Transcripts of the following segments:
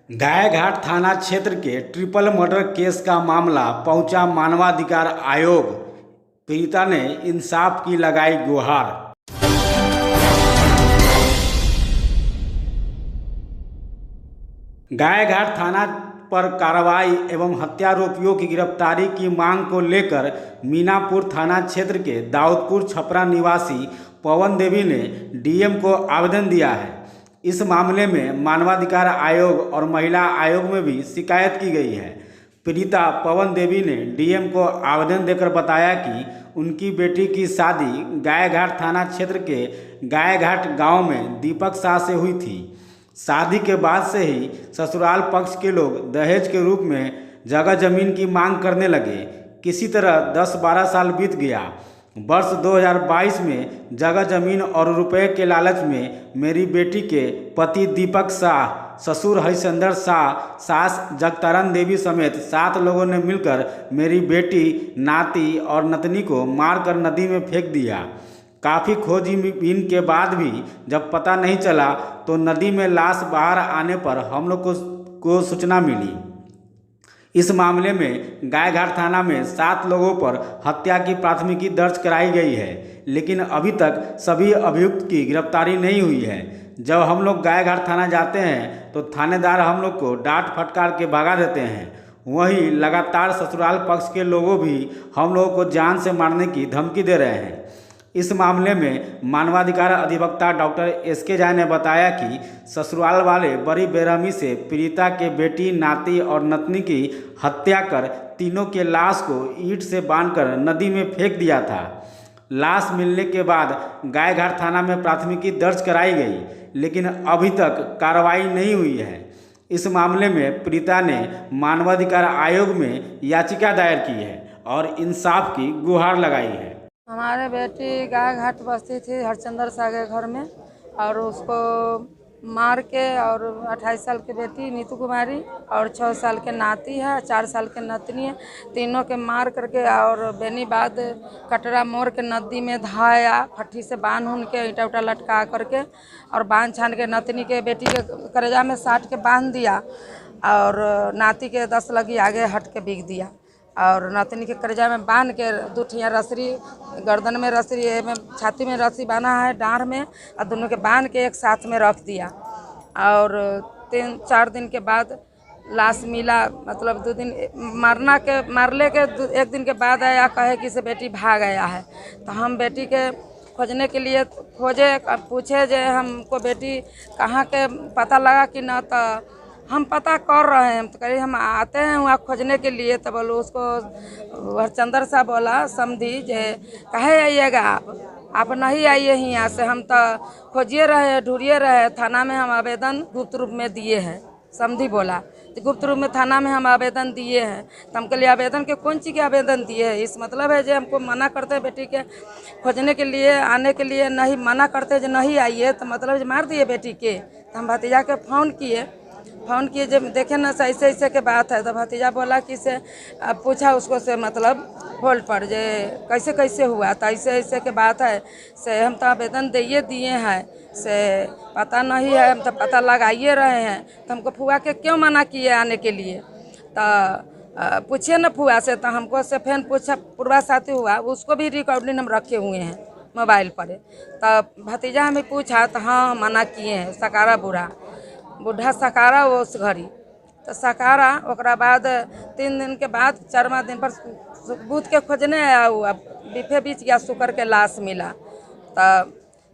गायघाट थाना क्षेत्र के ट्रिपल मर्डर केस का मामला पहुंचा मानवाधिकार आयोग। पीड़िता ने इंसाफ की लगाई गुहार। गायघाट थाना पर कार्रवाई एवं हत्यारोपियों की गिरफ्तारी की मांग को लेकर मीनापुर थाना क्षेत्र के दाऊदपुर छपरा निवासी पवन देवी ने डीएम को आवेदन दिया है। इस मामले में मानवाधिकार आयोग और महिला आयोग में भी शिकायत की गई है। पीड़िता पवन देवी ने डीएम को आवेदन देकर बताया कि उनकी बेटी की शादी गायघाट थाना क्षेत्र के गायघाट गांव में दीपक शाह से हुई थी। शादी के बाद से ही ससुराल पक्ष के लोग दहेज के रूप में जगह जमीन की मांग करने लगे। किसी तरह 10-12 साल बीत गया। वर्ष 2022 में जगह जमीन और रुपए के लालच में मेरी बेटी के पति दीपक शाह, ससुर हरिश्चंद्र शाह, सास जगतारण देवी समेत 7 लोगों ने मिलकर मेरी बेटी, नाती और नतनी को मारकर नदी में फेंक दिया। काफ़ी खोजबीन के बाद भी जब पता नहीं चला तो नदी में लाश बाहर आने पर हम लोग को सूचना मिली। इस मामले में गायघाट थाना में 7 लोगों पर हत्या की प्राथमिकी दर्ज कराई गई है, लेकिन अभी तक सभी अभियुक्त की गिरफ्तारी नहीं हुई है। जब हम लोग गायघाट थाना जाते हैं तो थानेदार हम लोग को डांट फटकार के भगा देते हैं। वहीं लगातार ससुराल पक्ष के लोगों भी हम लोगों को जान से मारने की धमकी दे रहे हैं। इस मामले में मानवाधिकार अधिवक्ता डॉक्टर एसके झा ने बताया कि ससुराल वाले बड़ी बेरहमी से पीड़िता के बेटी, नाती और नतनी की हत्या कर तीनों के लाश को ईंट से बांधकर नदी में फेंक दिया था। लाश मिलने के बाद गायघाट थाना में प्राथमिकी दर्ज कराई गई, लेकिन अभी तक कार्रवाई नहीं हुई है। इस मामले में पीड़िता ने मानवाधिकार आयोग में याचिका दायर की है और इंसाफ की गुहार लगाई है। हमारे बेटी गायघाट बसती थी हरिश्चंद्र शाह के घर में, और उसको मार के, और 28 साल की बेटी नीतू कुमारी और 6 साल के नाती है, 4 साल के नतनी है, तीनों के मार करके और बेनीबाद कटरा मोड़ के नदी में धाया, फट्टी से बांध उन के ईंटा उटा लटका करके और बांध छान के नतनी के बेटी के करेजा में साट के बांध दिया और नाती के 10 लगी आगे हट के बिक दिया और नतनी के करेजा में बांध के 2 ठिया रसरी, गर्दन में रसरी में, छाती में रस्सी बांधा है डाँढ़ में, और दोनों के बांध के एक साथ में रख दिया। और 3-4 दिन के बाद लाश मिला, मतलब 2 दिन मारले के 1 दिन के बाद आया, कहे कि से बेटी भाग गया है। तो हम बेटी के खोजने के लिए पूछे जे हमको बेटी कहाँ के पता लगा कि ना, तो हम पता कर रहे हैं। तो कहीं हम आते हैं वहाँ खोजने के लिए, तो बोलो उसको हरिश्चंद्र साहब बोला समझी जे कहे आइएगा आप नहीं आइए यहाँ से, हम तो खोजिए रहे, ढूंढिए रहे, थाना में हम आवेदन गुप्त रूप में दिए हैं। समझी बोला तो गुप्त रूप में थाना में हम आवेदन दिए हैं। तो हम लिए आवेदन के कौन चीज़ के आवेदन दिए हैं? इस मतलब है जो हमको मना करते हैं बेटी के खोजने के लिए आने के लिए, नहीं मना करते जो नहीं आइए, तो मतलब जो मार दिए बेटी के। तो हम भतीजा के फ़ोन किए जब देखे ना ऐसे ऐसे के बात है, तो भतीजा बोला कि से पूछा उसको से मतलब होल्ड पर जे कैसे कैसे हुआ, तो ऐसे ऐसे के बात है से हम तो आवेदन दिए हैं, से पता नहीं है, हम तो पता लगाइए रहे हैं। तो हमको फुआ के क्यों मना किए आने के लिए? तो पूछिए ना फुआ से। तो हमको से फिर पूछा पूर्वा साथी हुआ, उसको भी रिकॉर्डिंग हम रखे हुए हैं मोबाइल पर। तो भतीजा हमें पूछा तो हाँ मना किए हैं, सकारा बूढ़ा सकारा वो उस घड़ी। तो सकारा ओकरा बाद 3 दिन के बाद 4वां दिन पर बूथ के खोजने आया हुआ, बीफे बीच गया, शुक्र के लाश मिला। तो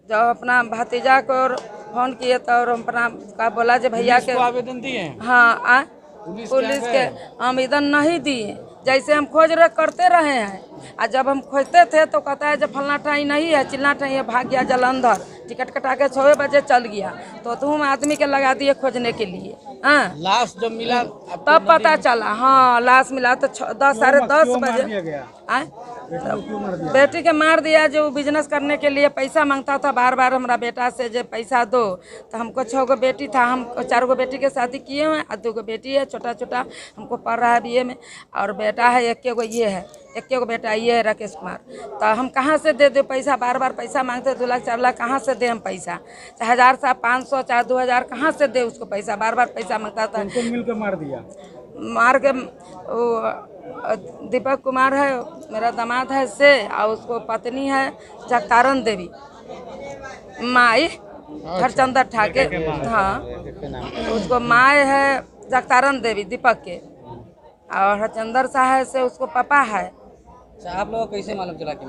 जब अपना भतीजा को फोन किए तो अपना का बोला जो भैया के आवेदन दिए। हाँ पुलिस के आवेदन नहीं दिए, जैसे हम खोज रहे करते रहे हैं। और जब हम खोजते थे तो कहता है जब फलना ठाई नहीं है, चिल्ला ठाई है, भाग गया जलंधर, टिकट कटा के 6 बजे चल गया। तो तुम आदमी के लगा दिए खोजने के लिए। हाँ लाश जब मिला तब पता चला, हाँ लाश मिला तो 10 साढ़े 10 बजे बेटी के मार दिया। जो बिजनेस करने के लिए पैसा मांगता था बार बार हमारा बेटा से, जो पैसा दो। तो हमको 6 गो बेटी था, हम 4 गो बेटी के शादी किए हुए और 2 गो बेटी है, छोटा छोटा हमको पढ़ रहा है BA में, और बेटा है 1 गो, ये है 1 गो बेटा, ये है राकेश कुमार। तो हम कहाँ से दे दो पैसा? बार बार पैसा मांगते, 2 लाख 4 लाख कहाँ से दे हम पैसा? चाहे 1000 से 500 चाहे 2000 कहाँ से दे उसको पैसा? बार बार पैसा मांगता था। उनको मिल के मार दिया? मार के दीपक कुमार है मेरा दामाद है से, और उसको पत्नी है जगतारण देवी, माई हरचंदर ठाके, हाँ उसको माई है जगतारण देवी दीपक के, और हरचंदर साहब से उसको पापा है। आप लोगों को कैसे मालूम चला कि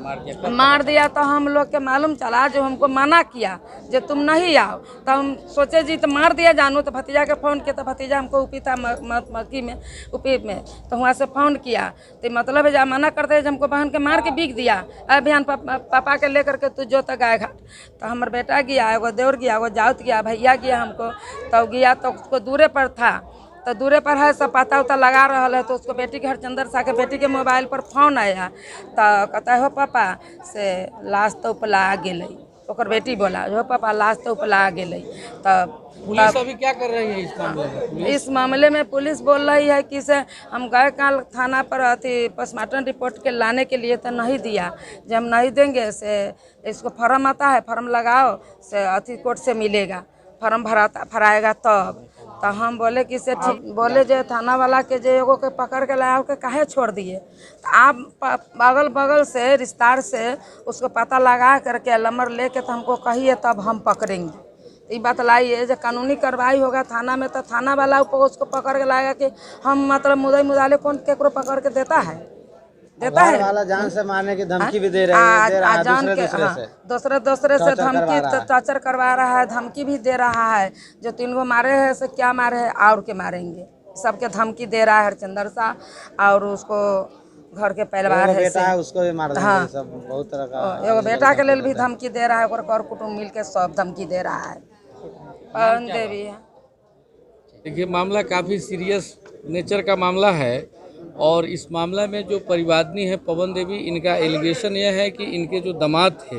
मार दिया? तो हम लोग के मालूम चला, जो हमको मना किया जो तुम नहीं आओ, तो हम सोचे जी तो मार दिया जानू। तो भतीजा के फ़ोन किया, तो भतीजा हमको उपी था मक्की में, उपी में, तो वहाँ से फ़ोन किया। तो मतलब है जब मना करते हैं, हमको बहन के मार के बिक दिया। अभियान पापा के लेकर के तू जो तक गाय घाट। तो हमारे बेटा गया, एगो देवर गया, एगो जाउत गया, भैया गया हमको। तब गया तो उसको दूरे पर था, तो दूरे पर है, सब पता उता लगा रहा है। तो उसको बेटी के हरचंदर साह के बेटी के मोबाइल पर फ़ोन आया, तो कहता हो पापा से लाश तो उपला गेलै। ओकर बेटी बोला हो पापा लाश तो उपला गेलै। तब पुलिस अभी क्या कर रही है इस मामले में? इस मामले में पुलिस बोल रही है कि से हम गए कल थाना पर अथी पोस्टमार्टम रिपोर्ट के लाने के लिए, तो नहीं दिया। जब हम नहीं देंगे से इसको फॉर्म आता है, फॉर्म लगाओ से अथी कोर्ट से मिलेगा, फॉर्म भराएगा तब। तो हम बोले कि से ठीक, बोले जो थाना वाला के जो एगो के पकड़ के लाया के काहे छोड़ दिए? तो आप बगल बगल से रिश्तेदार से उसको पता लगा करके नंबर लेके तो हमको कहिए, तब हम पकड़ेंगे। ये बात लाइए, जो कानूनी कार्रवाई होगा थाना में, तो थाना वाला उसको पकड़ के लाएगा कि हम मतलब मुदई मुदाले कौन केकरो पकड़ के देता है वाला जान से मारने की धमकी भी दे रहे हैं, दूसरे से धमकी टॉर्चर करवा रहा है, धमकी भी दे रहा है। जो 3 गो मारे हैं से क्या मारे हैं और के मारेंगे, सबके धमकी दे रहा है हरचंदर साह। और उसको घर के परिवार है से उसको भी मार देंगे, हाँ सब बहुत तरह का। एगो बेटा के लिए भी धमकी दे रहा है, और कुटुम्ब मिल के सब धमकी दे रहा है। पवन देवी है। देखिए, मामला काफ़ी सीरियस नेचर का मामला है, और इस मामला में जो परिवादिनी है पवन देवी, इनका एलिगेशन यह है कि इनके जो दामाद थे,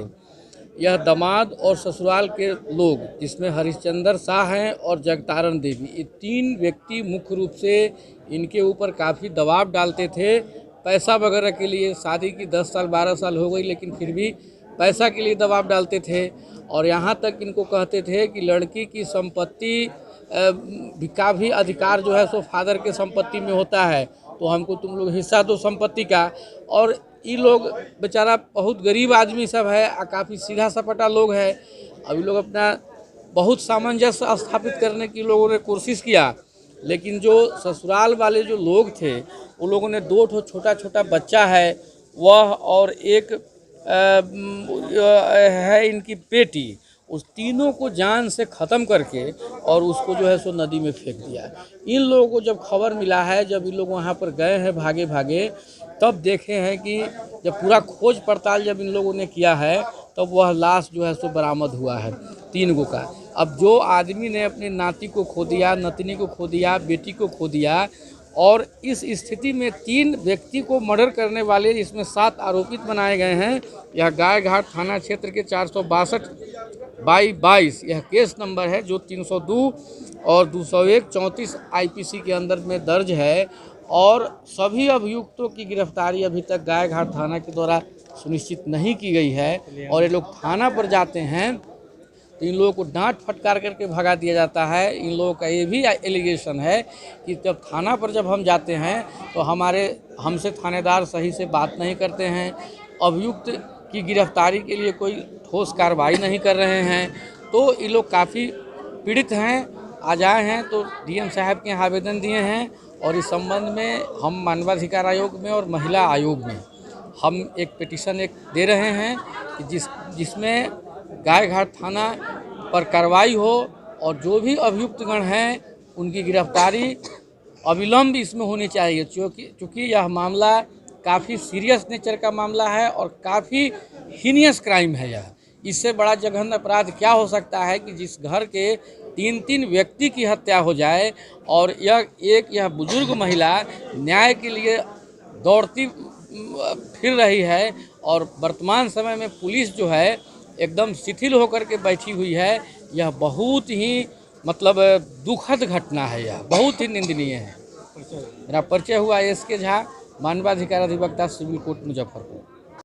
यह दामाद और ससुराल के लोग, जिसमें हरिश्चंद्र शाह हैं और जगतारण देवी, ये 3 व्यक्ति मुख्य रूप से इनके ऊपर काफ़ी दबाव डालते थे पैसा वगैरह के लिए। शादी की 10 साल 12 साल हो गई, लेकिन फिर भी पैसा के लिए दबाव डालते थे। और यहाँ तक इनको कहते थे कि लड़की की संपत्ति का भी अधिकार जो है सो फादर के संपत्ति में होता है, तो हमको तुम लोग हिस्सा दो संपत्ति का। और ये लोग बेचारा बहुत गरीब आदमी सब है, काफ़ी सीधा सपाटा लोग है। अभी लोग अपना बहुत सामंजस्य स्थापित करने की लोगों ने कोशिश किया, लेकिन जो ससुराल वाले जो लोग थे, वो लोगों ने 2 छोटा छोटा बच्चा है वह, और एक है इनकी बेटी, उस तीनों को जान से ख़त्म करके और उसको जो है सो नदी में फेंक दिया। इन लोगों को जब खबर मिला है, जब इन लोग वहाँ पर गए हैं भागे भागे, तब देखे हैं कि जब पूरा खोज पड़ताल जब इन लोगों ने किया है, तब वह लाश जो है सो बरामद हुआ है 3 गो का। अब जो आदमी ने अपने नाती को खो दिया, नतनी को खो दिया, बेटी को खो दिया, और इस स्थिति में 3 व्यक्ति को मर्डर करने वाले इसमें 7 आरोपित बनाए गए हैं। यह गाय घाट थाना क्षेत्र के 462/22 यह केस नंबर है, जो 302 और 201 34 IPC के अंदर में दर्ज है। और सभी अभियुक्तों की गिरफ्तारी अभी तक गाय घाट थाना के द्वारा सुनिश्चित नहीं की गई है। और ये लोग थाना पर जाते हैं तो इन लोगों को डांट फटकार करके भगा दिया जाता है। इन लोगों का ये भी एलिगेशन है कि जब थाना पर जब हम जाते हैं तो हमसे थानेदार सही से बात नहीं करते हैं, अभियुक्त की गिरफ्तारी के लिए कोई ठोस कार्रवाई नहीं कर रहे हैं। तो ये लोग काफ़ी पीड़ित हैं। आज आए हैं तो DM साहब के यहाँ आवेदन दिए हैं, और इस संबंध में हम मानवाधिकार आयोग में और महिला आयोग में हम एक पिटीशन दे रहे हैं कि जिसमें गाय घाट थाना पर कार्रवाई हो, और जो भी अभियुक्तगण हैं उनकी गिरफ्तारी अविलंब इसमें होनी चाहिए, क्योंकि यह मामला काफ़ी सीरियस नेचर का मामला है और काफ़ी हीनियस क्राइम है। यह इससे बड़ा जघन्य अपराध क्या हो सकता है कि जिस घर के 3 व्यक्ति की हत्या हो जाए, और यह बुजुर्ग महिला न्याय के लिए दौड़ती फिर रही है और वर्तमान समय में पुलिस जो है एकदम शिथिल होकर के बैठी हुई है। यह बहुत ही मतलब दुखद घटना है, यह बहुत ही निंदनीय है। मेरा परिचय हुआ SK झा, मानवाधिकार अधिवक्ता, सिविल कोर्ट, मुजफ्फरपुर।